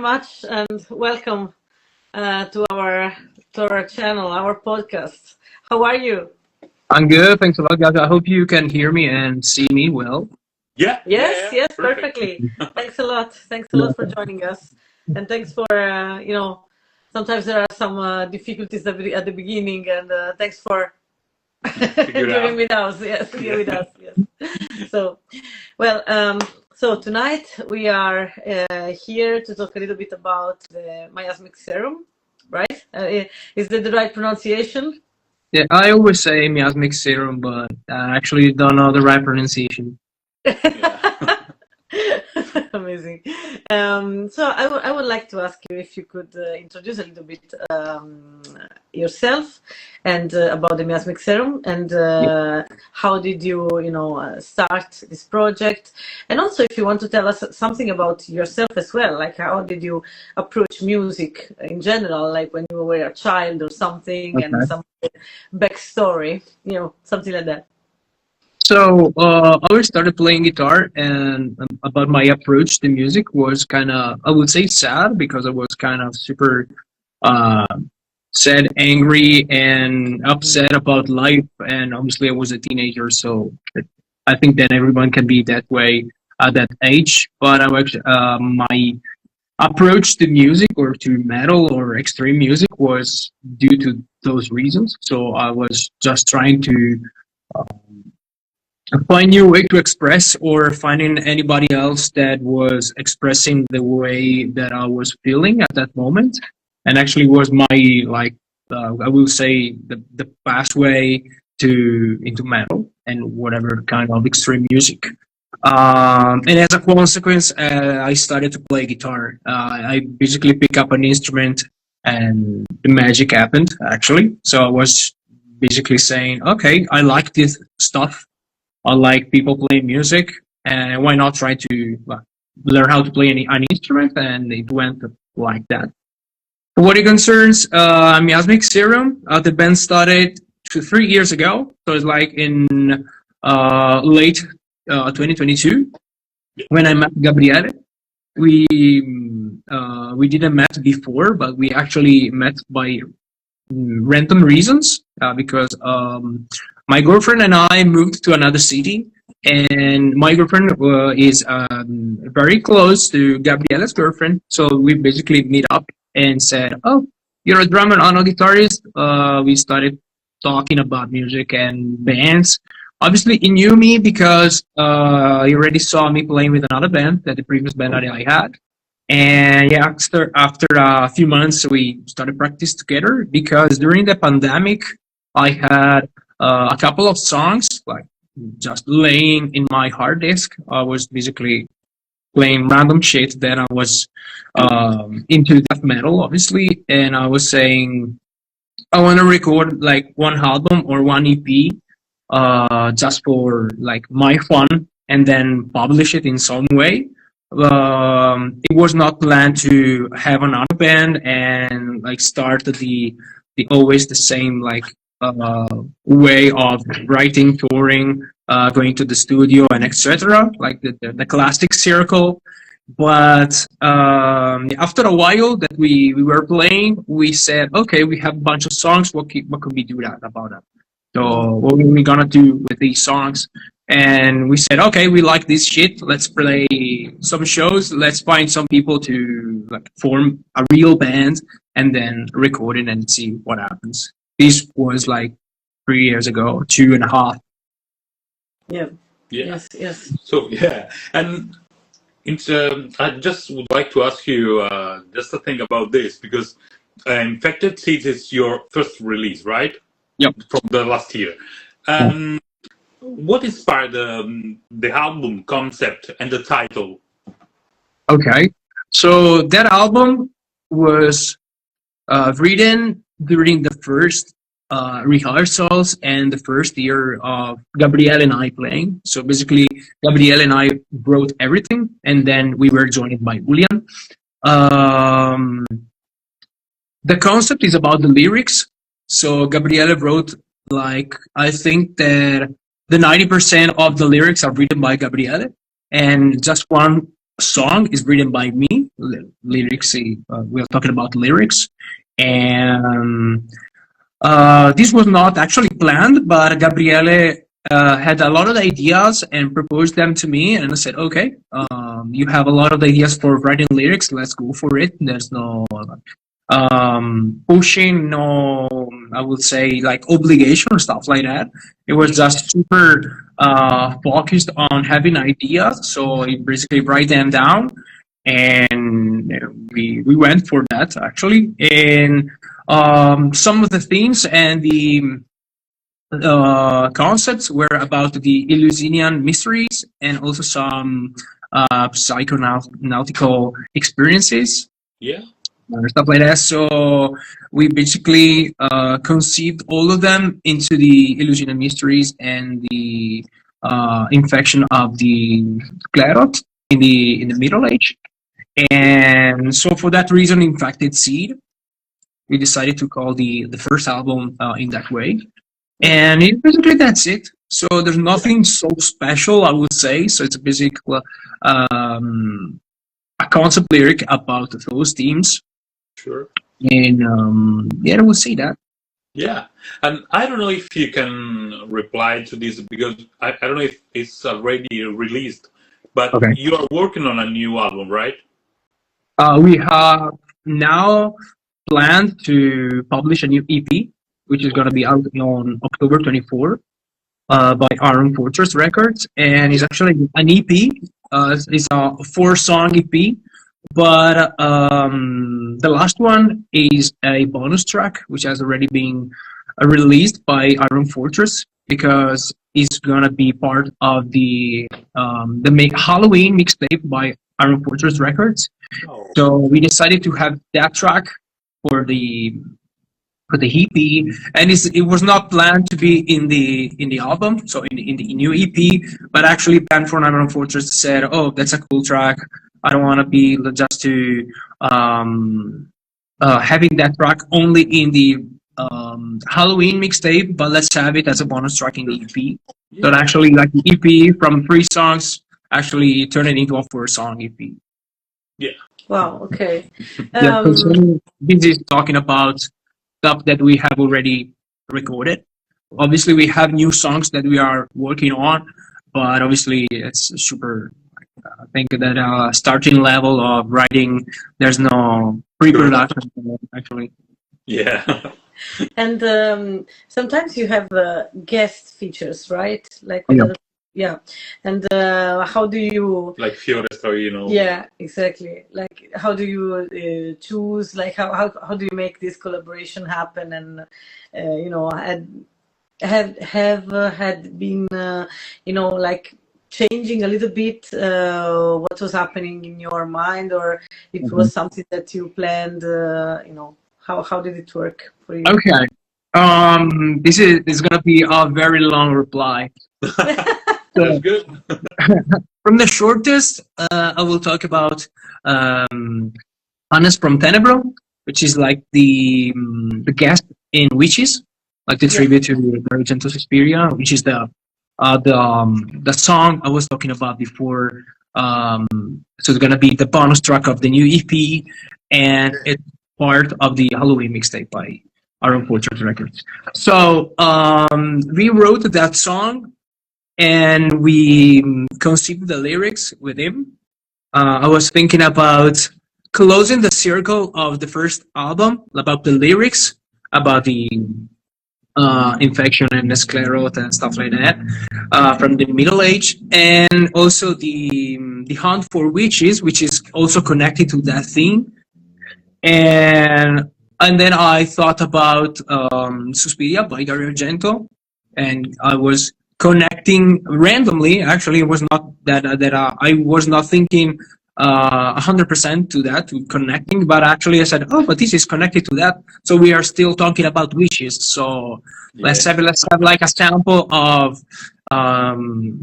much, and welcome to our channel, our podcast. How are you? I'm good, thanks a lot, guys. I hope you can hear me and see me well. Yes, Perfect. perfectly. Thanks a lot. Thanks a lot for joining us, and thanks for sometimes there are some difficulties at the beginning, and thanks for Figure giving out. with us. Yes, Yeah. here with us. Yes. So, well, so tonight we are here to talk a little bit about the Miasmic Serum, right? Is that the right pronunciation? Yeah, I always say Miasmic Serum, but I actually don't know the right pronunciation. Yeah. Amazing. So I would like to ask you if you could introduce a little bit yourself and about the Miasmic Serum and Yeah. how did you, start this project? And also if you want to tell us something about yourself as well, like how did you approach music in general, like when you were a child or something, and Okay. some backstory, something like that. So I always started playing guitar, and about my approach to music was kind of, I would say, sad because I was kind of super uh, sad, angry, and upset about life. And obviously, I was a teenager, so I think that everyone can be that way at that age. But I was my approach to music or to metal or extreme music was due to those reasons. So I was just trying to find new way to express or finding anybody else that was expressing the way that I was feeling at that moment. And actually was my like I will say the pathway to into metal and whatever kind of extreme music. And as a consequence, I started to play guitar. I basically pick up an instrument, and the magic happened. Actually, so I was basically saying, "Okay, I like this stuff. I like people playing music, and why not try to learn how to play an instrument?" And it went like that. For what it concerns Miasmic Serum, the band started 3 years ago, so it's like in late 2022 when I met Gabriele. We we didn't met before, but we actually met by random reasons because my girlfriend and I moved to another city, and my girlfriend is very close to Gabriela's girlfriend, so we basically meet up and said, "Oh, you're a drummer, I'm a guitarist." We started talking about music and bands. Obviously, he knew me because he already saw me playing with another band, that the previous band that I had. And yeah, after a few months, we started practice together because during the pandemic, I had a couple of songs like just laying in my hard disk. I was basically playing random shit that I was into death metal, obviously, and I was saying I want to record like one album or one EP just for like my fun and then publish it in some way. It was not planned to have another band and like start the always the same like way of writing, touring, going to the studio and etc. Like the classic circle. But after a while that we were playing, we said, okay, we have a bunch of songs. What could we do about that? So what are we gonna do with these songs? And we said, okay, we like this shit. Let's play some shows. Let's find some people to like form a real band and then record it and see what happens. This was like 3 years ago, 2.5. Yeah. Yeah. Yes. So yeah, and it's I just would like to ask you just a thing about this because Infected Seeds is your first release, right? Yep. From the last year. What inspired the album concept and the title? Okay. So that album was written during the first rehearsals and the first year of Gabrielle and I playing. So basically, Gabrielle and I wrote everything, and then we were joined by Julian. Um, the concept is about the lyrics. So Gabriele wrote like I think that the 90% of the lyrics are written by Gabriele, and just one song is written by me, lyrics. We're talking about lyrics, and this was not actually planned, but Gabriele had a lot of ideas and proposed them to me, and I said, okay, you have a lot of ideas for writing lyrics, let's go for it. There's no pushing, no, I would say, like obligation or stuff like that. It was just super focused on having ideas, so I basically write them down, and we went for that actually. And some of the themes and the concepts were about the Eleusinian mysteries and also some psychonautical experiences. Yeah. Stuff like that. So we basically conceived all of them into the Eleusinian mysteries and the infection of the sclerot in the Middle Age. And so for that reason, Infected Seed, we decided to call the first album in that way. And basically that's it. So there's nothing so special, I would say. So it's basically a concept lyric about those themes. Sure. And yeah, I would say that. Yeah. And I don't know if you can reply to this because I don't know if it's already released, but Okay. you are working on a new album, right? We have now planned to publish a new EP, which is going to be out on October 24 by Iron Fortress Records. And it's actually an EP. It's a 4-song EP. But the last one is a bonus track, which has already been released by Iron Fortress because it's gonna be part of the Halloween mixtape by Iron Fortress Records. Oh. So we decided to have that track for the EP, and it was not planned to be in the album, so in the new EP, but actually band from Iron Fortress said, "Oh, that's a cool track. I don't want to be just to having that track only in the Halloween mixtape, but let's have it as a bonus track in the EP." Yeah. So actually, like the EP from 3 songs, actually turned it into a 4-song EP. Yeah. Wow. Okay. Yeah, this is talking about stuff that we have already recorded. Obviously, we have new songs that we are working on, but obviously, it's super. I think that starting level of writing, there's no pre-production actually. Yeah. And sometimes you have guest features, right? Like Yeah. yeah. And how do you? Like Fioresta, you know. Yeah, exactly. Like, how do you choose? Like, how do you make this collaboration happen? And you know, had been you know, like changing a little bit what was happening in your mind, or it was something that you planned? You know, how did it work for you? Okay. This is gonna be a very long reply. That's good. From the shortest, I will talk about Hannes from Tenebro, which is like the guest in Witches, like the tribute to Argento Suspiria, which is the song I was talking about before. So it's gonna be the bonus track of the new EP, and it's part of the Halloween mixtape by Iron Fortress Records. So we wrote that song, and we conceived the lyrics with him. I was thinking about closing the circle of the first album, about the lyrics, about the infection and the sclerot and stuff like that from the Middle Age, and also the hunt for witches, which is also connected to that theme. And then I thought about Suspiria by Dario Argento, and I was connecting randomly. Actually, it was not that I was not thinking 100% to that, to connecting, but actually I said, oh, but this is connected to that, so we are still talking about wishes. So let's have like a sample of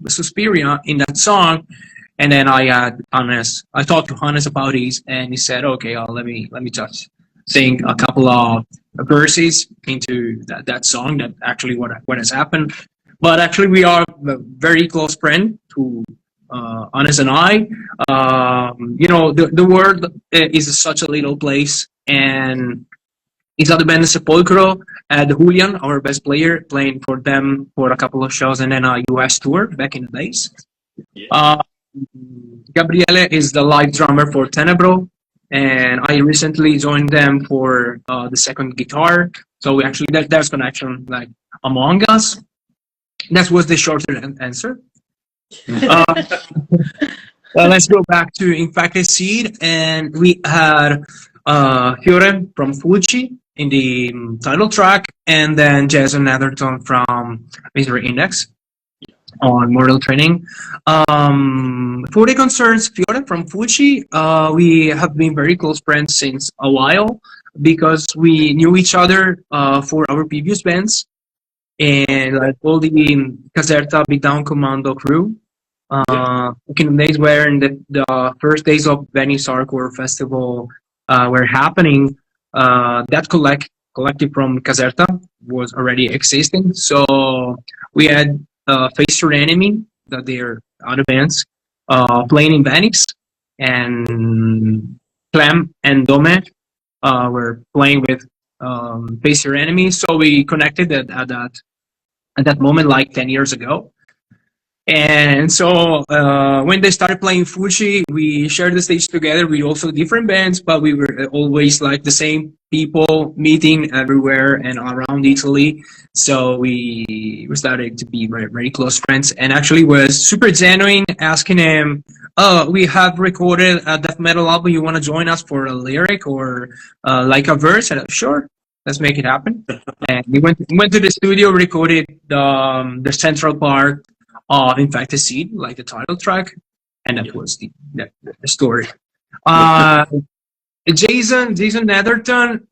Suspiria in that song. And then I had Hannes. I talked to Hannes about it, and he said, okay, let me just sing a couple of verses into that song. That actually what has happened. But actually, we are a very close friend to Honest and I, the world is such a little place, and it's other band Sepulcro, the Julian, our best player, playing for them for a couple of shows and then a US tour back in the days. Yeah. Gabriele is the live drummer for Tenebro, and I recently joined them for the second guitar. So we actually there's connection like among us. That was the shorter answer. Let's go back to Infected Seed, and we had Fiore from Fuji in the title track, and then Jason Netherton from Misery Index on Mortal Training. For the concerns, Fiore from Fuji, we have been very close friends since a while because we knew each other for our previous bands and like all the Caserta Beatdown Commando crew. Back in the days where in the first days of Venice Hardcore Festival were happening, that collective from Caserta was already existing. So we had Face Your Enemy, that they're other bands, playing in Venice, and Clem and Dome were playing with Face Your Enemy. So we connected at that moment, like 10 years ago. And so when they started playing Fuji, we shared the stage together with also different bands, but we were always like the same people meeting everywhere and around Italy. So we started to be very, very close friends, and actually was super genuine asking him, oh, we have recorded a death metal album. You want to join us for a lyric or like a verse? And sure, let's make it happen. And we went to the studio, recorded the central part of Infected Seed, like the title track, and that was the story. Jason Netherton,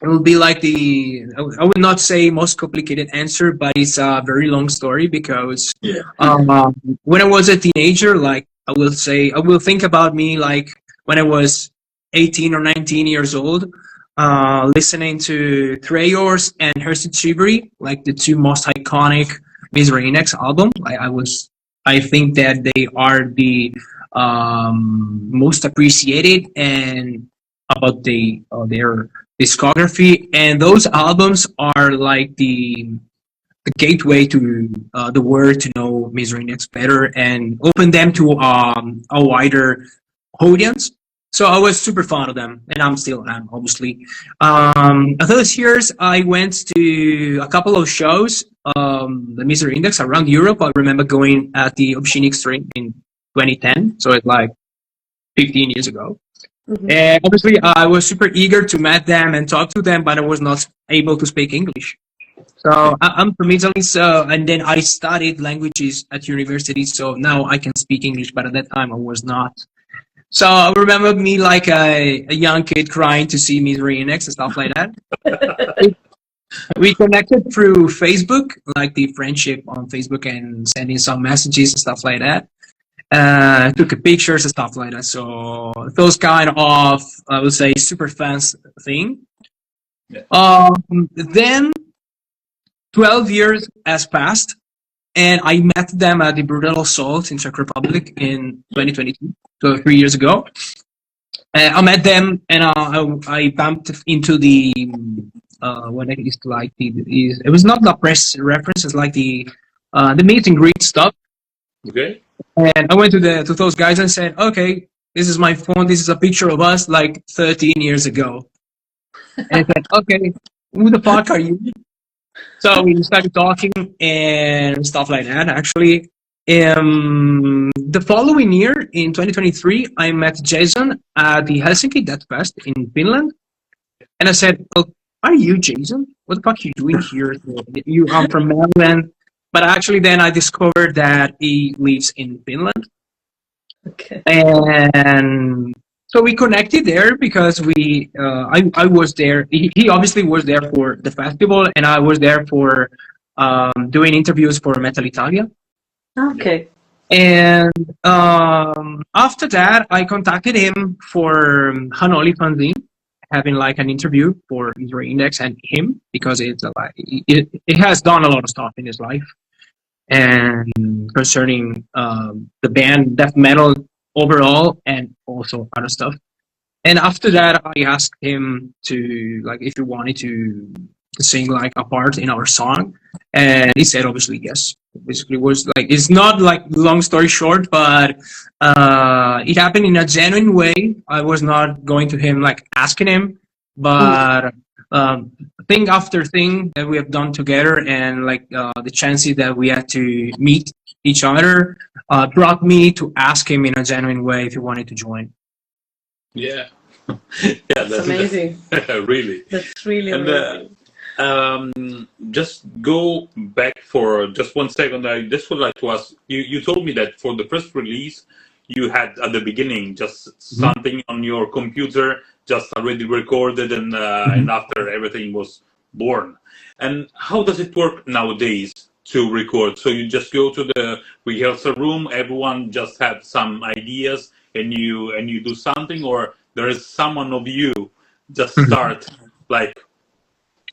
it will be like I would not say most complicated answer, but it's a very long story because when I was a teenager, like I will think about me like when I was 18 or 19 years old, listening to Trayors and Hersey Chivery, like the two most iconic Misery Index album. I think that they are the most appreciated and about their discography, and those albums are like the gateway to the world to know Misery Index better and open them to a wider audience. So I was super fond of them, and I'm still am, obviously. Those years, I went to a couple of shows, the Misery Index around Europe. I remember going at the Obscene Extreme in 2010, so it's like 15 years ago. Mm-hmm. And obviously, I was super eager to meet them and talk to them, but I was not able to speak English. So I'm from Italy, and then I studied languages at university, so now I can speak English, but at that time I was not. So I remember me like a young kid crying to see Misery Index and stuff like that. We connected through Facebook, like the friendship on Facebook, and sending some messages and stuff like that. Took pictures and stuff like that. So those kind of, I would say, super fans thing. Yeah. Then 12 years has passed, and I met them at the Brutal Assault in Czech Republic in 2022, so 3 years ago. I met them, and I bumped into the what it is like it was not the press reference, it's like the meet and greet stuff. Okay. And I went to those guys and said, okay, this is my phone, this is a picture of us like 13 years ago. And I said, okay, who the fuck are you? So we started talking and stuff like that. Actually, the following year, in 2023, I met Jason at the Helsinki Death Fest in Finland. And I said, oh, are you Jason? What the fuck are you doing here? I'm from Maryland. But actually, then I discovered that he lives in Finland. Okay. And so we connected there because I was there. He obviously was there for the festival, and I was there for doing interviews for Metal Italia. Okay. And after that, I contacted him for Hanoli Fanzine, having like an interview for Misery Index and him, because it's it has done a lot of stuff in his life. and concerning the band death metal overall and also other stuff. And after that, I asked him to like if he wanted to sing like a part in our song, and he said obviously yes. Basically, was like it's not like long story short, but it happened in a genuine way. I was not going to him like asking him, but thing after thing that we have done together, and like the chances that we had to meet each other brought me to ask him in a genuine way if he wanted to join. Yeah. Yeah, That's amazing. Really. That's really And just go back for just 1 second. I just would like to ask you. You told me that for the first release, you had at the beginning just something on your computer, just already recorded, and after everything was born. And how does it work nowadays to record? So you just go to the rehearsal room. Everyone just have some ideas, and you do something, or there is someone of you just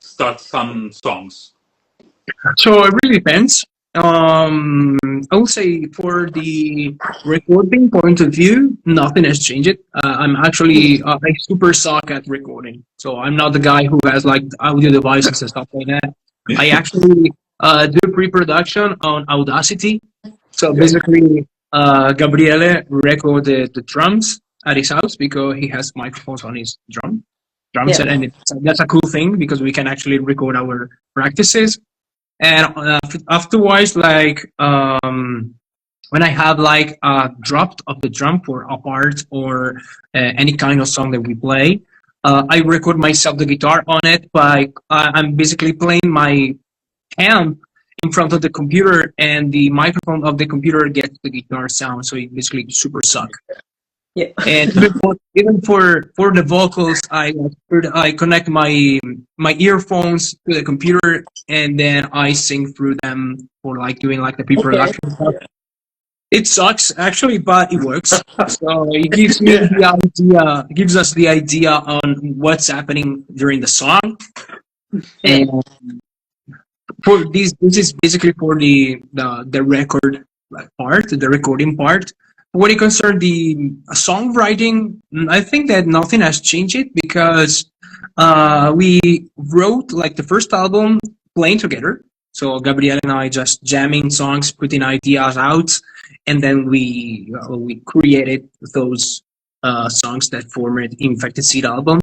start some songs. So it really depends. I would say for the recording point of view, nothing has changed. I'm actually I super suck at recording, so I'm not the guy who has like audio devices and stuff like that. I actually do pre-production on Audacity. So basically, Gabriele recorded the drums at his house because he has microphones on his drum set, and that's a cool thing because we can actually record our practices. And afterwards, like when I have like a drop of the drum for a part or any kind of song that we play, I record myself the guitar on it by I'm basically playing my hand in front of the computer, and the microphone of the computer gets the guitar sound, so it basically super suck. Yeah. And even for the vocals, I connect my earphones to the computer, and then I sing through them for like doing like the pre-production stuff. It sucks actually, but it works. So it gives me the idea, gives us the idea on what's happening during the song. And for this is basically for the record part, the recording part. When it concerns the songwriting, I think that nothing has changed it because we wrote like the first album playing together. So Gabriel and I just jamming songs, putting ideas out, and then we created those songs that formed Infected Seed album.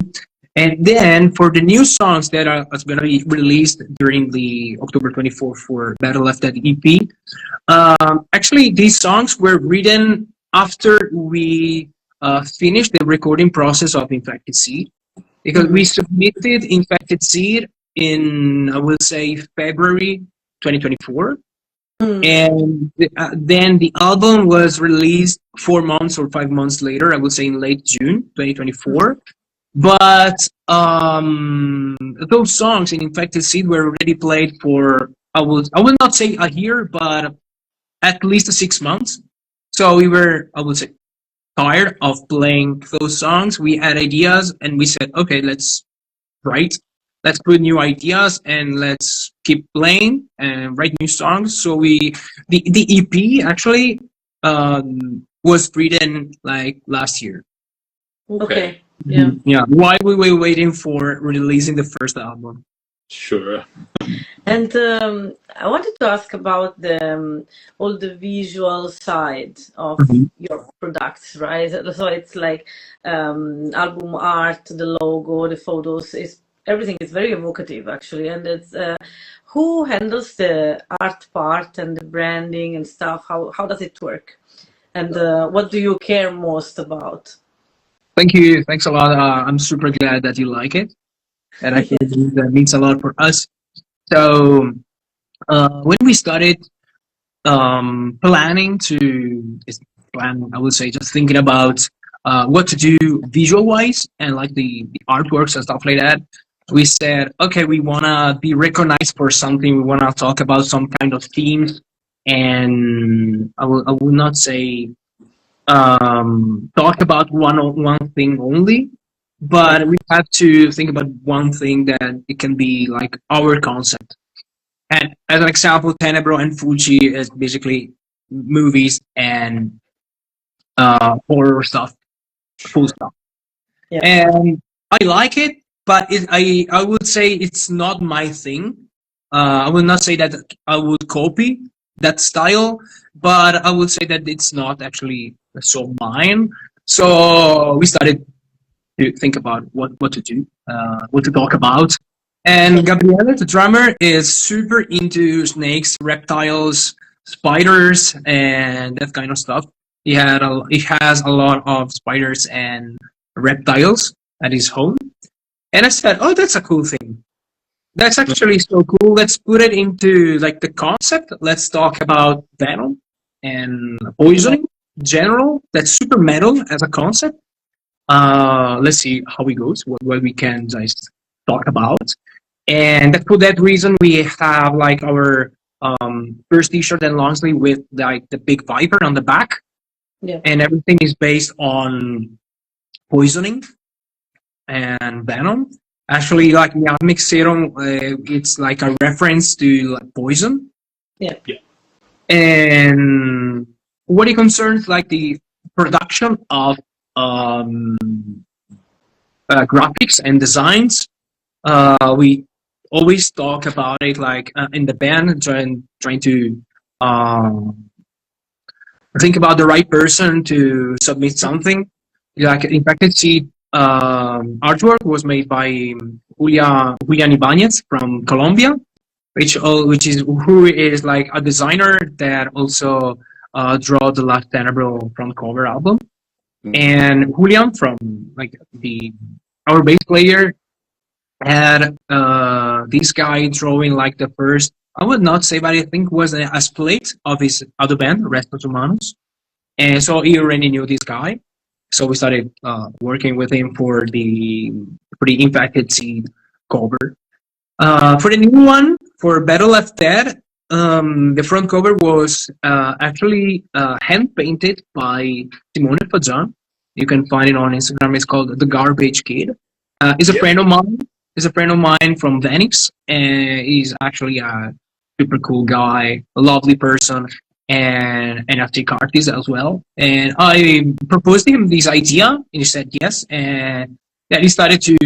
And then for the new songs that are going to be released during the October 24th for Battle Left Dead EP, actually these songs were written after we finished the recording process of Infected Seed, because we submitted Infected Seed in, I will say, February 2024. And then the album was released 4 months or 5 months later, I would say in late June 2024. But those songs in Infected Seed were already played for, I will not say a year, but at least 6 months. So we were, I would say, tired of playing those songs. We had ideas and we said, okay, let's write, let's put new ideas and let's keep playing and write new songs. So the EP actually was written like last year. Okay. Yeah. Yeah. While we were waiting for releasing the first album. Sure. And I wanted to ask about the all the visual side of your products, right? So it's like album art, the logo, the photos, is everything is very evocative actually. And it's who handles the art part and the branding and stuff? How does it work? And what do you care most about? Thank you. Thanks a lot. I'm super glad that you like it. And I think that means a lot for us. So when we started planning to plan, I would say just thinking about what to do visual wise and like the artworks and stuff like that, we said, okay, we want to be recognized for something. We want to talk about some kind of themes. And I will not say talk about one thing only, but we have to think about one thing that it can be like our concept. And as an example, Tenebro and Fuji is basically movies and horror stuff, full stuff. Yeah. And I like it, but I would say it's not my thing. I would not say that I would copy that style, but I would say that it's not actually so mine. So we started to think about what to do, what to talk about. And Gabriele, the drummer, is super into snakes, reptiles, spiders, and that kind of stuff. He has a lot of spiders and reptiles at his home. And I said, "Oh, that's a cool thing. That's actually so cool. Let's put it into like the concept. Let's talk about venom and poisoning in general. That's super metal as a concept. Let's see how it goes. What we can just talk about." And for that reason, we have like our first T-shirt and long sleeve with like the big viper on the back, Yeah. and everything is based on poisoning and venom. Actually, like Miasmic Serum, it's like a reference to like, poison. Yeah. And what it concerns like the production of um, graphics and designs, we always talk about it like in the band, trying to think about the right person to submit something. Like Infected Seed artwork was made by Julian Ibanez from Colombia, which is who is like a designer that also draw the last Tenebro from cover album. And Julian from like our bass player had this guy drawing like the first, I would not say, but I think was a split of his other band, Restos Humanos. And so he already knew this guy. So we started working with him for the Infected Seed cover. For the new one, for Better Left Dead, the front cover was actually hand painted by Simone Fazzan. You can find it on Instagram. It's called The Garbage Kid. He's a friend of mine. He's a friend of mine from Venice, and he's actually a super cool guy, a lovely person, and an NFT artist as well. And I proposed him this idea, and he said yes. And then he started to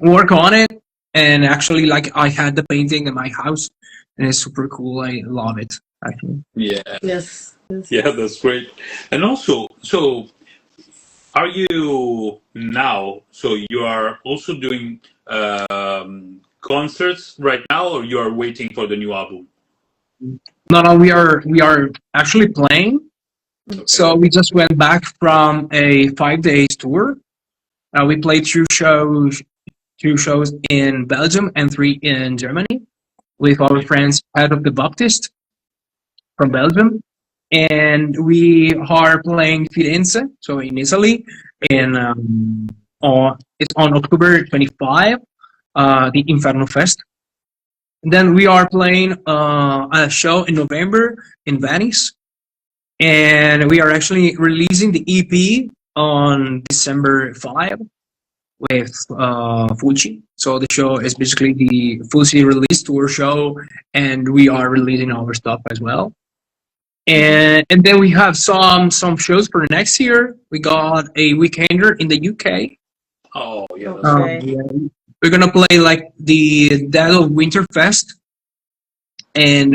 work on it. And actually, like I had the painting in my house, and it's super cool. I love it. Actually, Yeah. Yes. Yes. Yeah, that's great. And also, so are you now? So you are also doing concerts right now, or you are waiting for the new album? no, we are actually playing. Okay. So we just went back from a 5 days tour. We played two shows in Belgium and three in Germany with our friends Head of the Baptist from Belgium. And we are playing Firenze, so in Italy, in it's on October 25, the Inferno Fest. And then we are playing a show in November in Venice, and we are actually releasing the EP on December 5 with Fuji. So the show is basically the Fuji release tour show, and we are releasing our stuff as well. And then we have some shows for next year. We got a weekender in the UK. Oh, yeah, that's Okay. Yeah, we're gonna play like the Dead of Winter Fest, and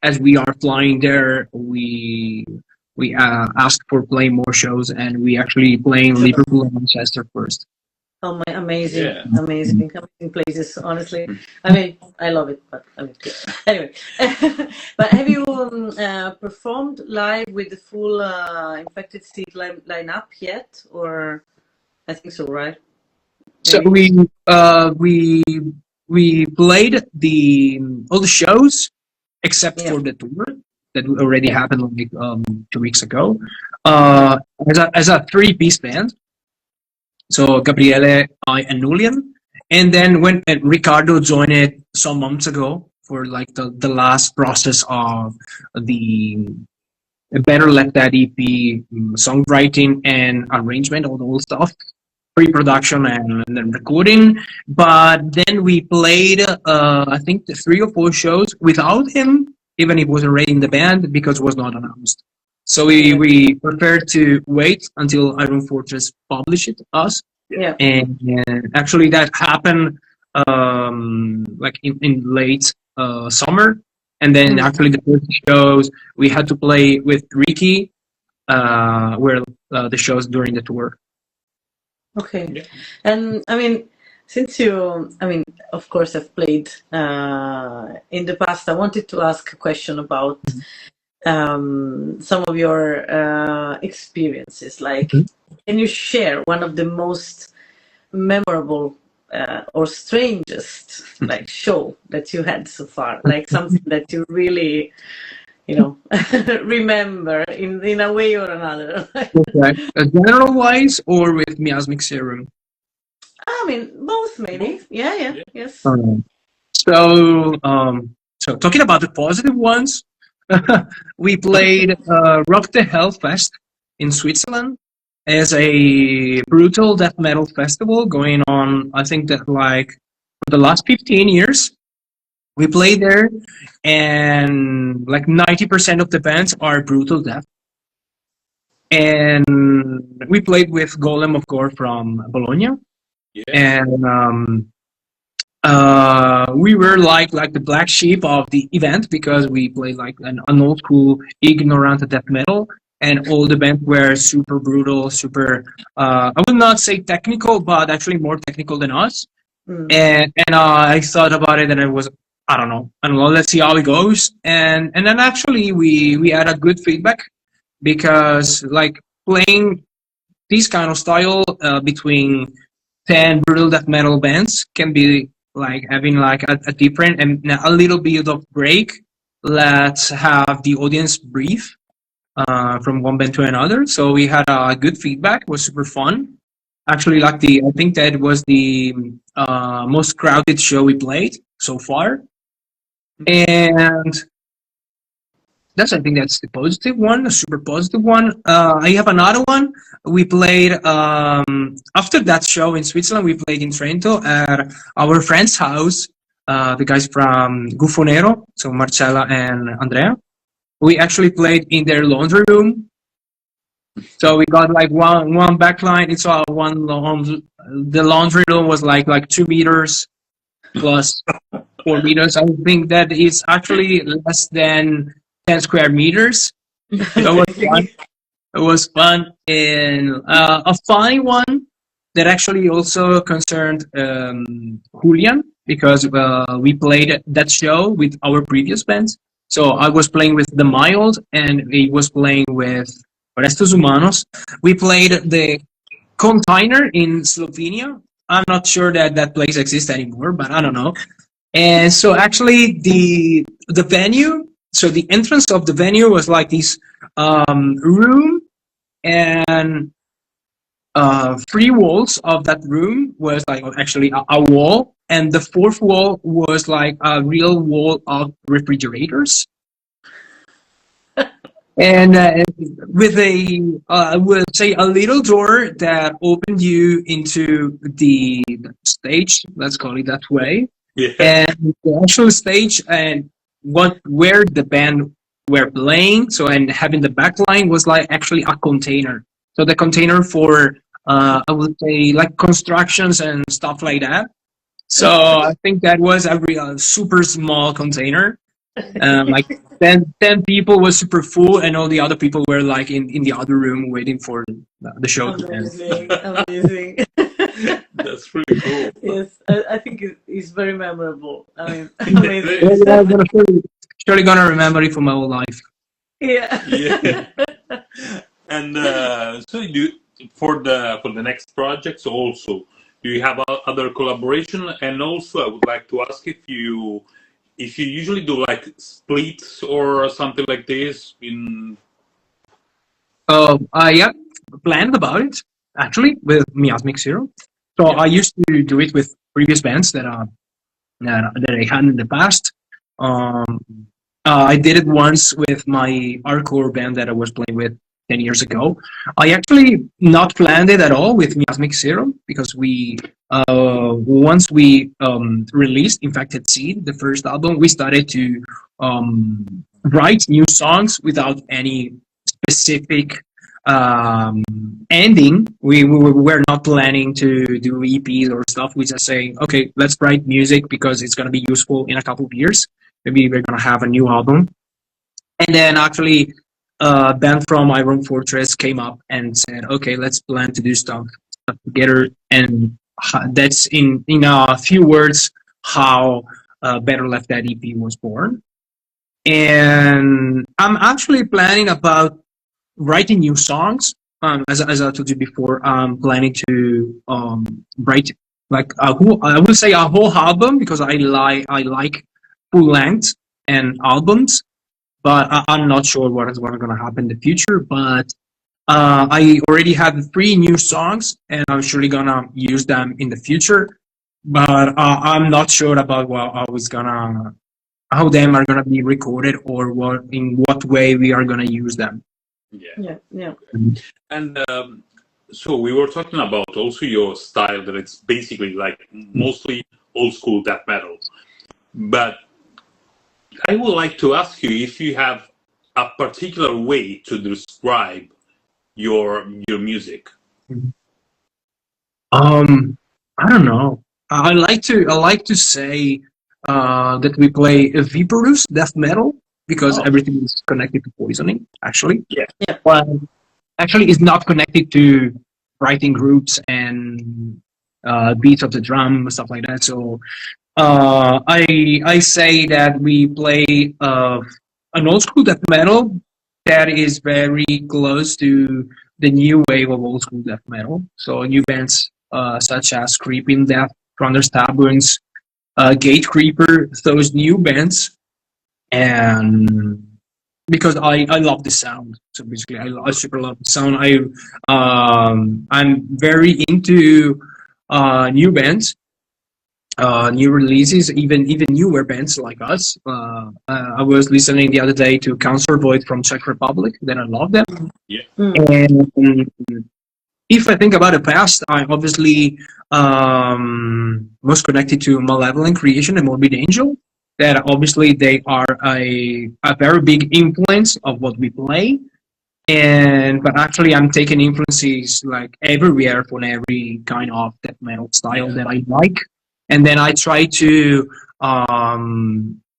as we are flying there, we asked for playing more shows, and we actually playing Liverpool and Manchester first. Oh my, amazing, Yeah. amazing places. Honestly, I mean, I love it. But I mean, anyway. But have you performed live with the full Infected Seed lineup yet? Or I think so, right? So Maybe. we played all the shows except Yeah. for the tour that already happened like 2 weeks ago. As a three-piece band. So Gabriele, I, and Nulian. And then when Ricardo joined it some months ago for like the last process of the Better Let That EP, songwriting and arrangement, all the old stuff. pre-production and then recording. But then we played, I think, 3 or 4 shows without him, even if he was already in the band, because it was not announced. So we preferred to wait until Iron Fortress published it us, Yeah. and actually that happened like in late summer, and then actually the first shows we had to play with Ricky were the shows during the tour. Okay. Yeah. And I mean, since you, I mean, of course, have played in the past, I wanted to ask a question about some of your experiences. Like, can you share one of the most memorable or strangest like show that you had so far? Like something that you really, you know, remember in a way or another. Okay. General wise or with Miasmic Serum? I mean, both maybe. Yeah. Yes. So, so talking about the positive ones, we played Rock the Hellfest in Switzerland as a brutal death metal festival going on. I think that like for the last 15 years, we played there, and like 90% of the bands are brutal death. And we played with Golem of Gore from Bologna, Yeah. and we were like the black sheep of the event because we played like an old school ignorant death metal, and all the bands were super brutal, super I would not say technical, but actually more technical than us. And I thought about it, and I was I don't know, let's see how it goes. And then actually we had a good feedback, because like playing this kind of style between 10 brutal death metal bands can be like having like a different and a little bit of break. Let's have the audience breathe from one band to another. So we had a good feedback. It was super fun. Actually, like I think that was the most crowded show we played so far. And I think that's the positive one, a super positive one. I have another one. We played after that show in Switzerland. We played in Trento at our friend's house. The guys from Gufonero, so Marcella and Andrea. We actually played in their laundry room. So we got like one backline. It's all one laundry. The laundry room was like 2 meters plus 4 meters. I think that is actually less than 10 square meters. That was fun. It was fun. And a funny one that actually also concerned Julian, because we played that show with our previous bands. So I was playing with The Mild, and he was playing with Restos Humanos. We played the Container in Slovenia. I'm not sure that place exists anymore, but I don't know. And so actually the venue, so the entrance of the venue was like this room, and 3 walls of that room was like actually a wall, and the 4th wall was like a real wall of refrigerators. And with I would say a little door that opened you into the stage, let's call it that way. Yeah. And the actual stage and where the band were playing, so and having the back line was like actually a container. So the container for I would say like constructions and stuff like that. So I think that was a real super small container. Like 10 people was super full, and all the other people were like in the other room waiting for the show to end. Amazing. That's pretty cool. Yes, I think it's very memorable. I mean, amazing. I'm surely gonna remember it for my whole life. Yeah. And so for the next projects also, do you have other collaboration? And also, I would like to ask if you usually do like splits or something like this in. Yeah, planned about it actually with Miasmic Serum. So I used to do it with previous bands that I had in the past. I did it once with my hardcore band that I was playing with 10 years ago. I actually not planned it at all with Miasmic Serum because we once we released Infected Seed, the first album, we started to write new songs without any specific ending. We were not planning to do EPs or stuff. We just saying, okay, let's write music because it's going to be useful in a couple of years. Maybe we're going to have a new album. And then actually, band from Iron Fortress came up and said, okay, let's plan to do stuff together. And that's in a few words how Better Left That EP was born. And I'm actually planning about writing new songs. As I told you before, I'm planning to write like I will say a whole album because I like full length and albums, but I'm not sure what is going to happen in the future. But I already have 3 new songs, and I'm surely gonna use them in the future. But I'm not sure about how them are gonna be recorded or in what way we are gonna use them. Yeah. Yeah. And so we were talking about also your style, that it's basically like mostly old school death metal. But I would like to ask you if you have a particular way to describe your music. I don't know. I like to say that we play Viperous death metal because everything is connected to poisoning. Actually, Yeah. But actually, it's not connected to writing groups and beats of the drum stuff like that. So I say that we play an old school death metal that is very close to the new wave of old school death metal. So new bands such as Creeping Death, Thunder's Taboons, Gate Creeper, those new bands, and because I love the sound. So basically, I super love the sound. I'm very into new bands, new releases, even newer bands like us. I was listening the other day to Cancer Void from Czech Republic. Then I love them. Yeah. And if I think about the past, I obviously was connected to Malevolent Creation and Morbid Angel. That obviously they are a very big influence of what we play. But actually I'm taking influences like everywhere from every kind of death metal style that I like. And then I try to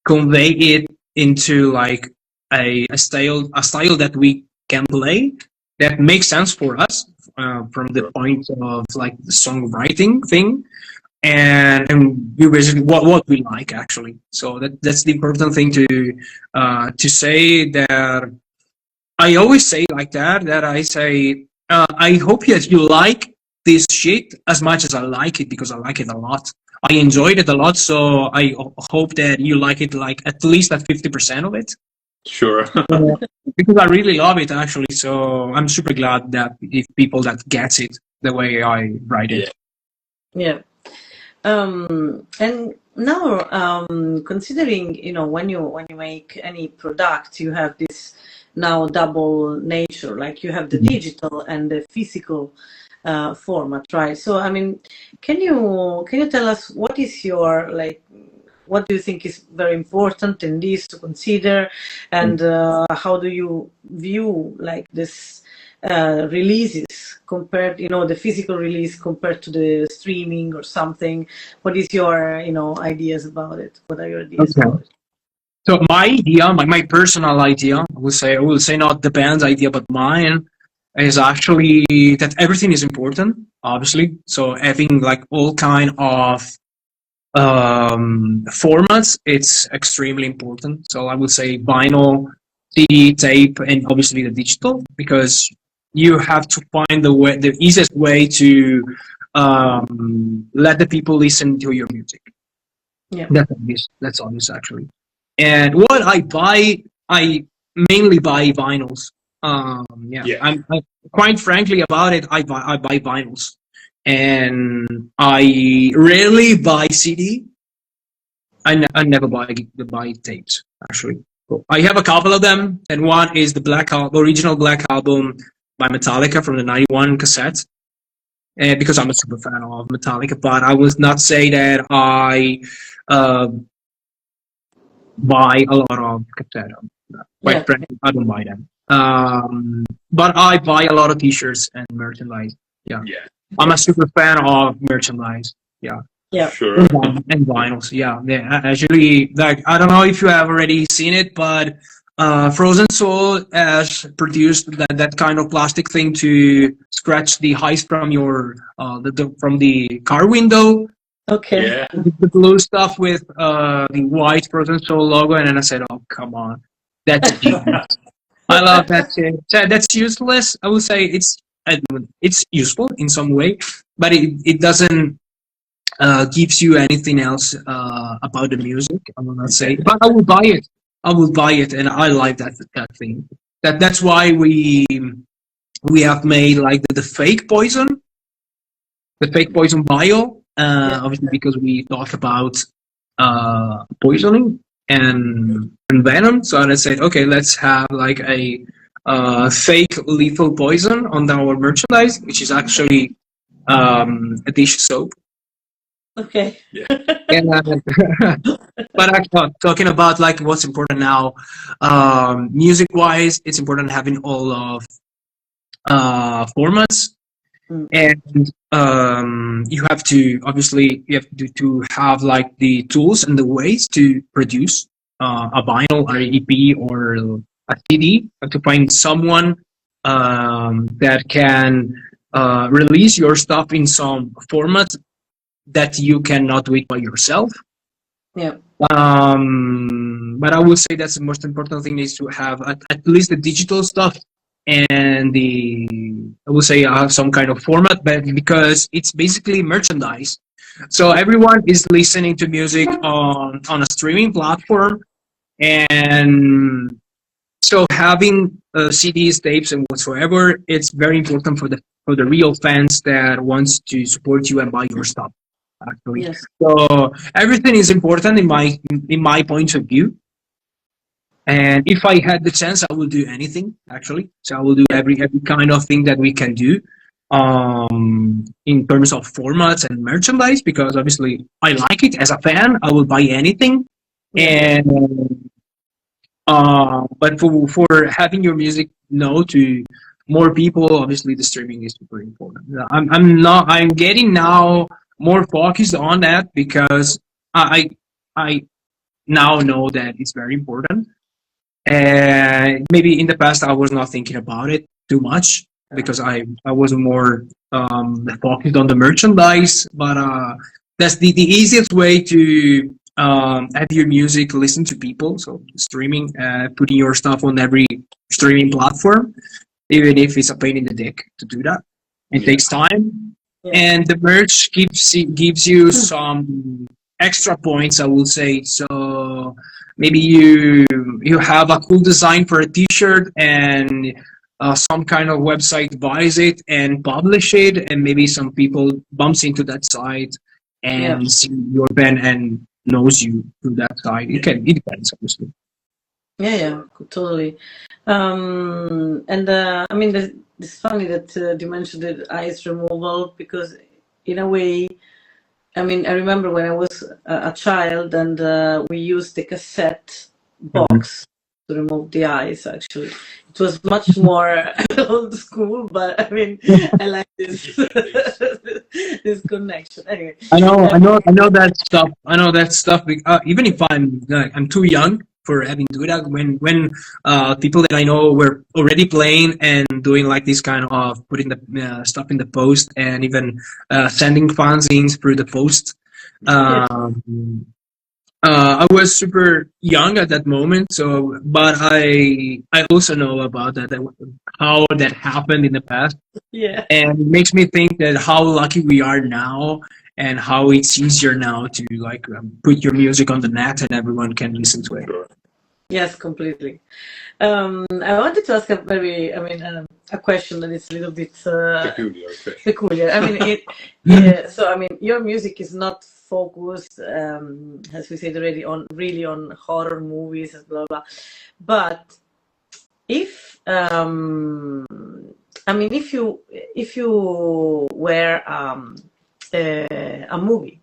convey it into like a style that we can play that makes sense for us from the point of like the songwriting thing, and we basically what we like actually. So that's the important thing to say. That I always say like that I say I hope that you like this shit as much as I like it, because I like it a lot. I enjoyed it a lot, so I hope that you like it like at least at 50% of it. Sure. Because I really love it actually. So I'm super glad that if people that gets it the way I write it. Yeah. And now, considering, when you make any product, you have this now double nature, like you have the digital and the physical format, right? So, I mean, can you tell us what is your, like, what do you think is very important in this to consider, and how do you view like this releases compared, the physical release compared to the streaming or something? What is your, ideas about it? What are your ideas about it? So my idea, my personal idea, I will say not the band's idea, but mine is actually that everything is important, obviously. So having like all kind of formats, it's extremely important. So I would say vinyl, CD, tape, and obviously the digital, because you have to find the easiest way to let the people listen to your music. Yeah. That's obvious actually. And what I buy, I mainly buy vinyls. I'm quite frankly about it. I buy vinyls, and I rarely buy CD. I never buy tapes actually. I have a couple of them, and one is the original Black Album by Metallica from the '91 cassette. Because I'm a super fan of Metallica, but I would not say that I uh, buy a lot of cassette. Yeah. Quite frankly, I don't buy them. But I buy a lot of T-shirts and merchandise. Yeah, Yeah, I'm a super fan of merchandise. Yeah, Yeah. sure. and vinyls. Yeah, actually, like I don't know if you have already seen it, but Frozen Soul has produced that kind of plastic thing to scratch the ice from your from the car window. Okay. Yeah, The blue stuff with the white Frozen Soul logo, and then I said, "Oh, come on, that's genius." I love that shit. So that's useless. I would say it's useful in some way, but it doesn't gives you anything else about the music. I will not say, but I will buy it. I will buy it, and I like that thing. That's why we have made like the fake poison, the fake poison bio. Yeah. Obviously, because we talk about poisoning and venom. So I said, okay, let's have like a fake lethal poison on our merchandise, which is actually a dish soap. Okay. yeah, And, but actually, talking about like what's important now, music wise, it's important having all of formats, Mm. and you have to obviously you have to have like the tools and the ways to produce a vinyl or an EP or a CD. You have to find someone that can release your stuff in some format that you cannot do it by yourself. Yeah. But I would say that's the most important thing is to have at least the digital stuff and I would say some kind of format, but because it's basically merchandise. So everyone is listening to music on a streaming platform, and so having CDs, tapes, and whatsoever, it's very important for the real fans that wants to support you and buy your stuff. Actually, Yes. so everything is important in my point of view. And if I had the chance, I will do anything actually. So I will do every kind of thing that we can do in terms of formats and merchandise because obviously I like it as a fan. I will buy anything, Yeah. and but for having your music know to more people, obviously the streaming is super important. I'm getting now more focused on that because I now know that it's very important. And maybe in the past I was not thinking about it too much because I was more focused on the merchandise. But that's the easiest way to have your music listen to people. So streaming, putting your stuff on every streaming platform, even if it's a pain in the dick to do that. It Yeah. takes time, Yeah. and the merch gives you some extra points, I will say. So maybe you have a cool design for a T-shirt, and some kind of website buys it and publish it, and maybe some people bumps into that site Yeah. and see your band and knows you through that site. It depends, obviously. Yeah, yeah, totally. And I mean, it's funny that you mentioned the ice removal because, in a way, I mean, I remember when I was a child and we used the cassette box to remove the ice. Actually, it was much more old school, but I mean, I like this this connection. Anyway, I know that stuff. I know that stuff. Even if I'm too young for having to do that. When people that I know were already playing and doing like this kind of putting the stuff in the post and even sending fanzines through the post. I was super young at that moment, so but I also know about that how that happened in the past, yeah. and it makes me think that how lucky we are now, and how it's easier now to like put your music on the net and everyone can listen to it. Sure. Yes, completely. I wanted to ask a very, I mean, a question that is a little bit Peculiar question. peculiar. I mean, yeah. So, I mean, your music is not focused, as we said already, on really on horror movies, blah blah. But if I mean, if you were a movie,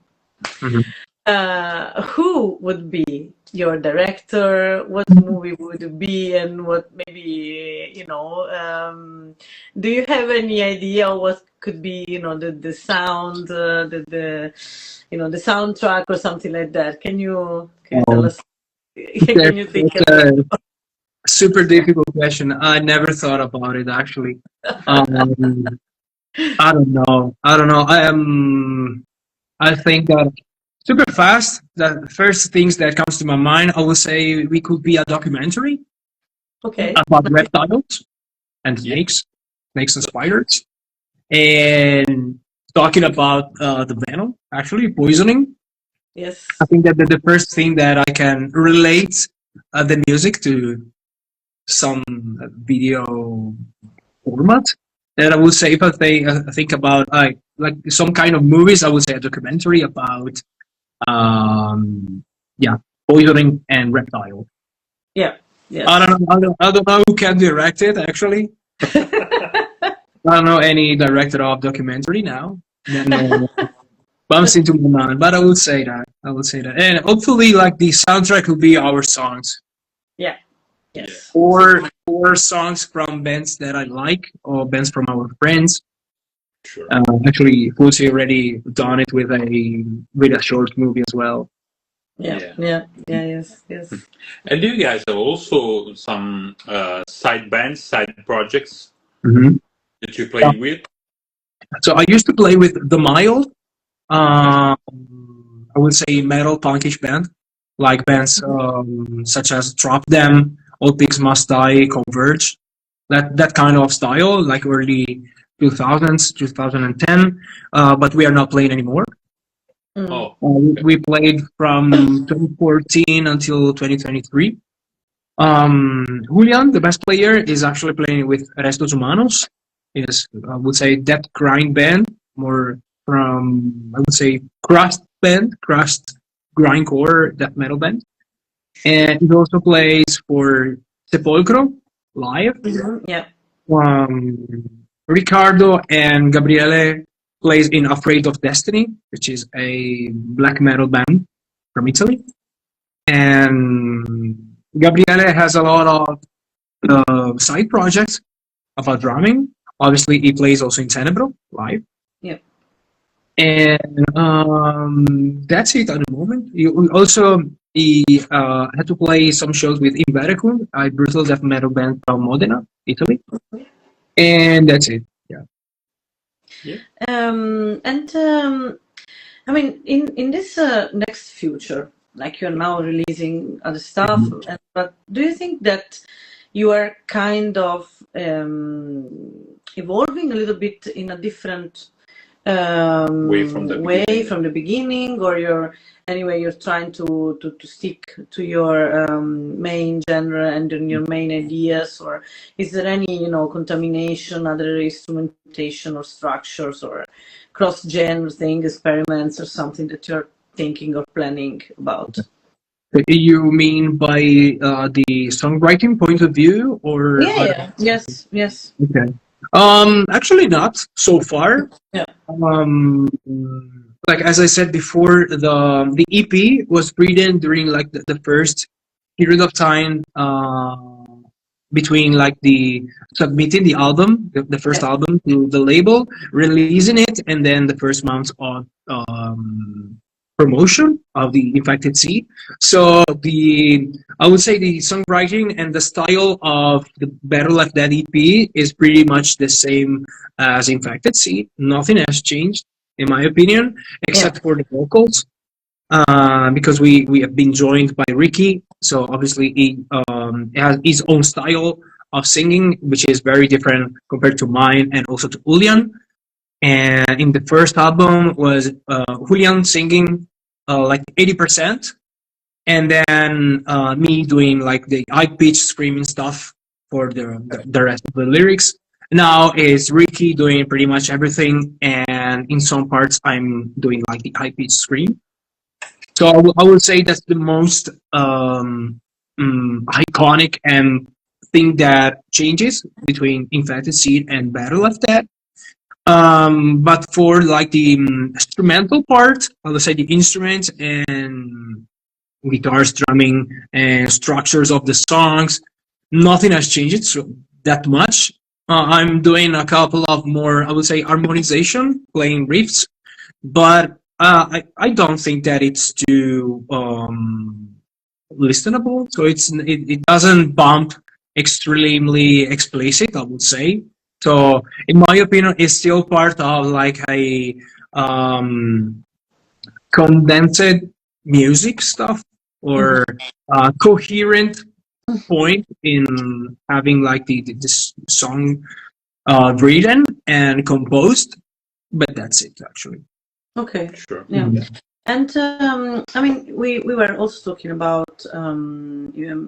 who would be your director? What movie would it be, and what maybe do you have any idea what could be the sound, the the soundtrack or something like that? Can you tell us? Can you think of That's a super difficult question. I never thought about it actually. Um, I don't know. I don't know. I think that super fast. The first things that comes to my mind, I would say we could be a documentary Okay. about reptiles and snakes and spiders, and talking about the venom, actually poisoning. Yes. I think that the first thing that I can relate the music to some video format that I would say if I think about like some kind of movies, I would say a documentary about yeah, poisoning and reptile. Yeah. Yes. I don't know who can direct it actually. I don't know any director of documentary now. No, bumps into my mind, but I would say that. I would say that, and hopefully, like the soundtrack will be our songs. Yeah. Yes. Or songs from bands that I like, or bands from our friends. Sure. Actually, Fusi already done it with a short movie as well. Yeah. Yes. And do you guys have also some side bands, side projects Mm-hmm. that you play with? So I used to play with The Mild. I would say metal punkish band, like bands such as Drop Them, All Pigs Must Die, Converge. That kind of style, like early 2000s, 2010. But we are not playing anymore. Oh, We played from 2014 until 2023. Julian, the best player, is actually playing with Restos Humanos. Is I would say that grind band, more from I would say crust grindcore death metal band, and he also plays for Sepolcro live. Yeah. Ricardo and Gabriele plays in Afraid of Destiny, which is a black metal band from Italy. And Gabriele has a lot of side projects about drumming. Obviously, he plays also in Tenebro live. Yeah. And that's it at the moment. He had to play some shows with Invericum, a brutal death metal band from Modena, Italy. And that's it. Yeah. I mean, in this next future, like you're now releasing other stuff, but do you think that you are kind of evolving a little bit in a different way from the beginning, or you're trying to stick to your main genre and your main ideas, or is there any contamination, other instrumentation or structures or cross genre thing, experiments or something that you're thinking or planning about? You mean by the songwriting point of view, or Yeah. Yes. Okay. Actually, not so far. Yeah. Like as I said before, the EP was written during like the first period of time between like the submitting the album, the first album to the label, releasing it, and then the first month of promotion of the Infected Sea. So I would say the songwriting and the style of the Better Left Dead EP is pretty much the same as Infected Sea. Nothing has changed, in my opinion, except for the vocals. Because we have been joined by Ricky, so obviously he has his own style of singing, which is very different compared to mine and also to Julian. And in the first album was Julian singing like 80%, and then me doing like the high pitched screaming stuff for the rest of the lyrics. Now is Ricky doing pretty much everything, and in some parts I'm doing like the high pitch scream. So I would say that's the most iconic and thing that changes between Infected Seed and Battle of Dead. But for like the instrumental part, I would say the instruments and guitars, drumming, and structures of the songs, nothing has changed so that much. I'm doing a couple of more, I would say, harmonization, playing riffs, but I don't think that it's too listenable. So it doesn't bump extremely explicit, I would say. So in my opinion, it's still part of like a condensed music stuff or coherent point in having like this song written and composed, but that's it actually. Okay. Sure. Yeah. Yeah. And I mean, we were also talking about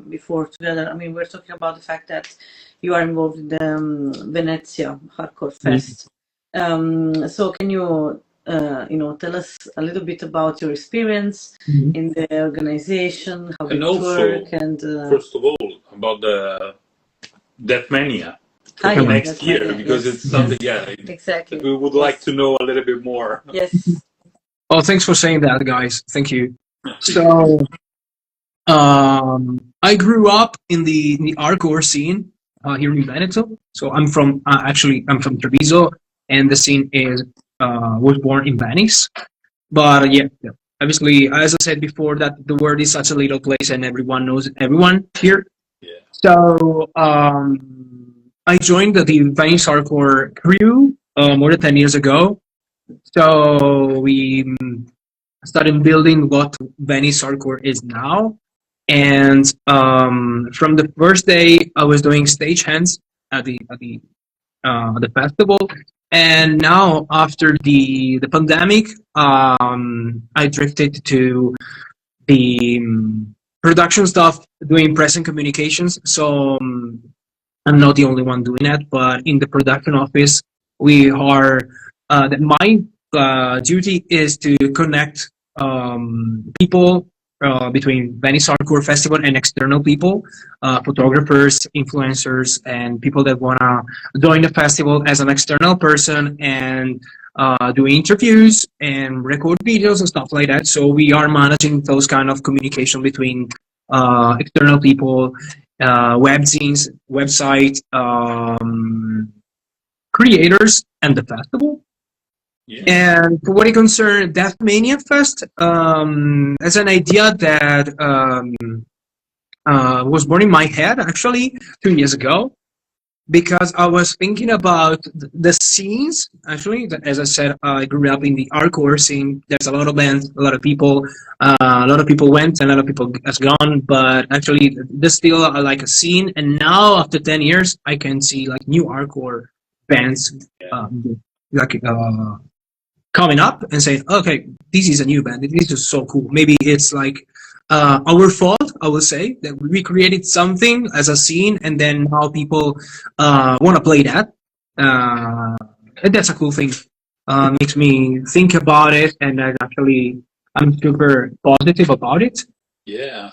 before together. I mean, we're talking about the fact that you are involved in the Venezia Hardcore Fest. So can you tell us a little bit about your experience in the organization, how And it also, work, and first of all, about the Death Mania yeah, next Death year, Mania, because yes. it's something, Exactly. that we would like to know a little bit more. Yes. Oh, thanks for saying that, guys. Thank you. So, I grew up in the hardcore scene here in Veneto. So I'm from I'm from Treviso, and the scene is was born in Venice. But yeah, obviously, as I said before, that the world is such a little place, and everyone knows everyone here. Yeah. So I joined the Venice hardcore crew more than 10 years ago. So we started building what Venice hardcore is now. And from the first day, I was doing stagehands at the festival. And now, after the pandemic, I drifted to the production stuff, doing press and communications. So I'm not the only one doing that, but in the production office, we are. My duty is to connect people between Venice Hardcore Festival and external people, photographers, influencers, and people that wanna join the festival as an external person and do interviews and record videos and stuff like that. So we are managing those kind of communication between external people, webzines, website creators, and the festival. Yeah. And for what it concerns Death Mania Fest, as an idea that was born in my head actually 2 years ago, because I was thinking about the scenes. Actually, as I said, I grew up in the hardcore scene. There's a lot of bands, a lot of people. A lot of people went, and a lot of people has gone. But actually, there's still like a scene. And now, after 10 years, I can see like new hardcore bands, like coming up and saying, "Okay, this is a new band. This is so cool." Maybe it's like our fault, I would say, that we created something as a scene, and then now people want to play that, and that's a cool thing. Makes me think about it, and actually, I'm super positive about it. Yeah.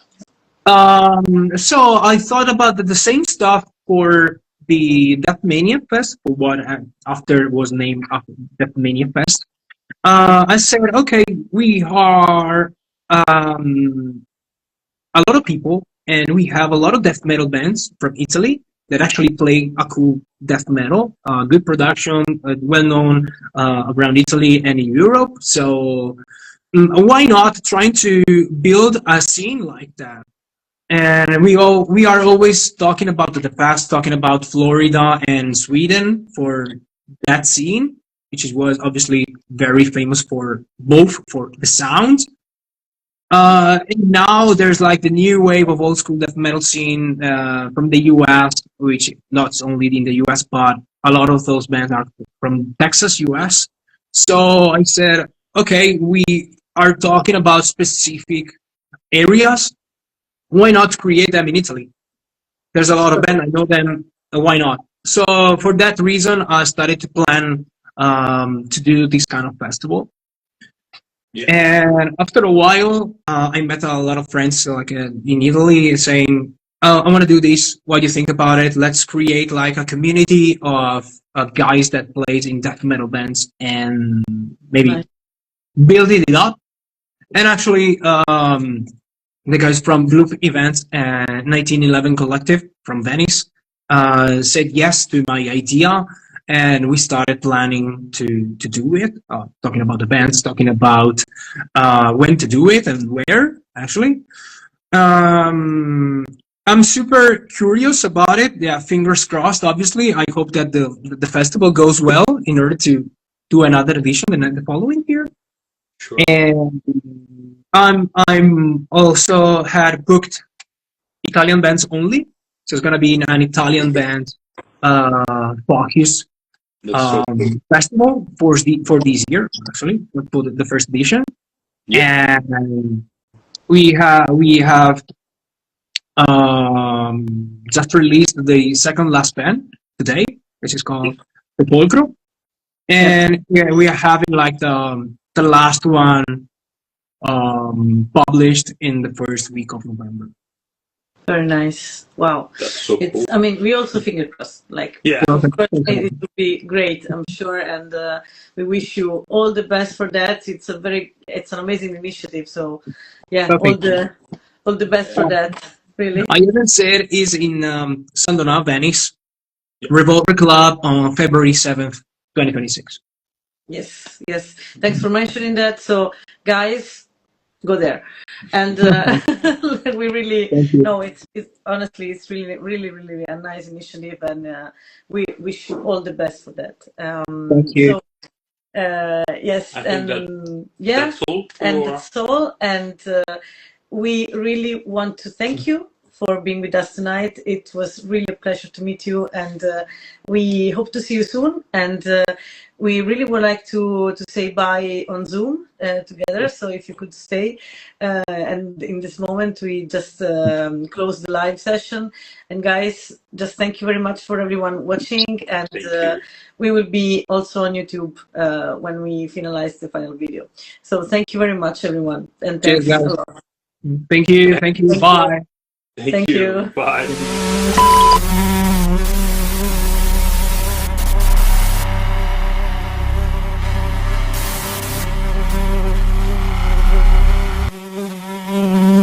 So I thought about the same stuff for the Death Mania Fest, for what after it was named after Death Mania Fest. I said, okay, we are a lot of people, and we have a lot of death metal bands from Italy that actually play a cool death metal, good production, well known around Italy and in Europe. So why not trying to build a scene like that? And we are always talking about the past, talking about Florida and Sweden for that scene, which was obviously very famous for both for the sound. And now there's like the new wave of old school death metal scene from the US, which not only in the US, but a lot of those bands are from Texas, US. So I said, okay, we are talking about specific areas. Why not create them in Italy? There's a lot of bands, I know them. Why not? So for that reason, I started to plan to do this kind of festival. Yeah. And after a while, I met a lot of friends like in Italy saying, I want to do this. What do you think about it? Let's create like a community of guys that plays in death metal bands and maybe Nice. building it up. And actually, the guys from Gloop Events and 1911 Collective from Venice said yes to my idea, and we started planning to do it. Talking about the bands, talking about when to do it and where. Actually, um, I'm super curious about it. Yeah, fingers crossed. Obviously, I hope that the festival goes well in order to do another edition the following year. Sure. And I'm also had booked Italian bands only, so it's gonna be an Italian band focus That's so cool. festival for this year actually for the first edition. Yeah. And we have just released the second last band today, which is called the Polcro, and yeah, we are having like the last one published in the first week of November. Very nice. Wow. That's so cool. I mean, we also finger crossed. Like, Yeah. of course, it will be great, I'm sure, and we wish you all the best for that. It's an amazing initiative. So, yeah, all the best for that. Really. I even said is in San Donà, Venice, Yeah. Revolver Club on February 7th, 2026. Yes, yes. Thanks for mentioning that. So, guys, go there, and we really Thank you. no. It's honestly, it's really a nice initiative, and we wish you all the best for that. Thank you. So, yes, I think and yeah, That's all and for that's all. And we really want to thank you for being with us tonight. It was really a pleasure to meet you, and we hope to see you soon. And we really would like to say bye on Zoom together. So if you could stay, and in this moment we just close the live session. And guys, just thank you very much for everyone watching. And Thank you. we will be also on YouTube when we finalize the final video. So thank you very much, everyone, and Cheers, thanks a guys. lot. Thank you. Thank you. Thank you. Bye. Thank Thank you. you. Bye.